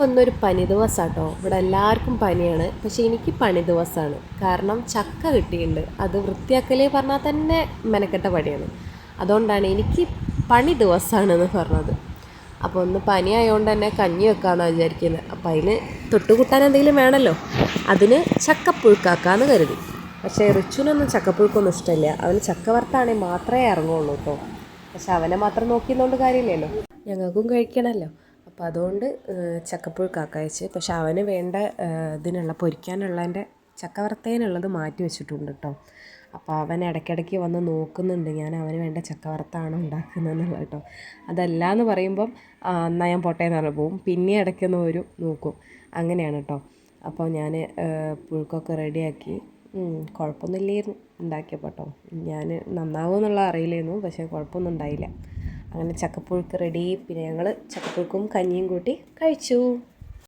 അപ്പോൾ ഇന്നൊരു പനി ദിവസമാട്ടോ. ഇവിടെ എല്ലാവർക്കും പനിയാണ്, പക്ഷേ എനിക്ക് പനി ദിവസമാണ്. കാരണം ചക്ക കിട്ടിയിട്ടുണ്ട്. അത് വൃത്തിയാക്കലേ പറഞ്ഞാൽ തന്നെ മെനക്കെട്ട പണിയാണ്. അതുകൊണ്ടാണ് എനിക്ക് പണി ദിവസമാണെന്ന് പറഞ്ഞത്. അപ്പോൾ ഒന്ന് പനി ആയതുകൊണ്ട് തന്നെ കഞ്ഞി വെക്കാമെന്നാണ് വിചാരിക്കുന്നത്. അപ്പോൾ അതിന് തൊട്ടുകൂട്ടാൻ എന്തെങ്കിലും വേണമല്ലോ, അതിന് ചക്കപ്പുഴുക്കാക്കാമെന്ന് കരുതി. പക്ഷേ റിച്ചുവിനൊന്നും ചക്കപ്പുഴുക്കൊന്നും ഇഷ്ടമില്ല. അവന് ചക്ക വറുത്താണെങ്കിൽ മാത്രമേ ഇറങ്ങുള്ളൂ കേട്ടോ. പക്ഷെ അവനെ മാത്രം നോക്കിയെന്നുകൊണ്ട് കാര്യമില്ലല്ലോ, ഞങ്ങൾക്കും കഴിക്കണമല്ലോ. അപ്പോൾ അതുകൊണ്ട് ചക്കപ്പുഴുക്കാക്ക വെച്ച്. പക്ഷെ അവന് വേണ്ട ഇതിനുള്ള പൊരിക്കാനുള്ളതിൻ്റെ ചക്ക വറുത്തതിനുള്ളത് മാറ്റി വെച്ചിട്ടുണ്ട് കേട്ടോ. അപ്പോൾ അവൻ ഇടയ്ക്കിടയ്ക്ക് വന്ന് നോക്കുന്നുണ്ട് ഞാൻ അവന് വേണ്ട ചക്ക വറുത്താണോ ഉണ്ടാക്കുന്നതെന്നുള്ളത് കേട്ടോ. അതല്ല എന്ന് പറയുമ്പം എന്നാൽ ഞാൻ പോട്ടെ എന്ന് പറഞ്ഞു പോവും. പിന്നെ ഇടയ്ക്കൊന്ന് വരും നോക്കും, അങ്ങനെയാണ് കേട്ടോ. അപ്പോൾ ഞാൻ പുഴുക്കൊക്കെ റെഡിയാക്കി. കുഴപ്പമൊന്നുമില്ലായിരുന്നു ഉണ്ടാക്കിയപ്പോൾ കേട്ടോ. ഞാൻ നന്നാവുമെന്നുള്ള അറിയില്ലായിരുന്നു, പക്ഷേ കുഴപ്പമൊന്നും ഉണ്ടായില്ല. അങ്ങനെ ചക്കപ്പുഴുക്ക് റെഡി. പിന്നെ ഞങ്ങൾ ചക്കപ്പുഴുക്കും കഞ്ഞിയും കൂട്ടി കഴിച്ചു.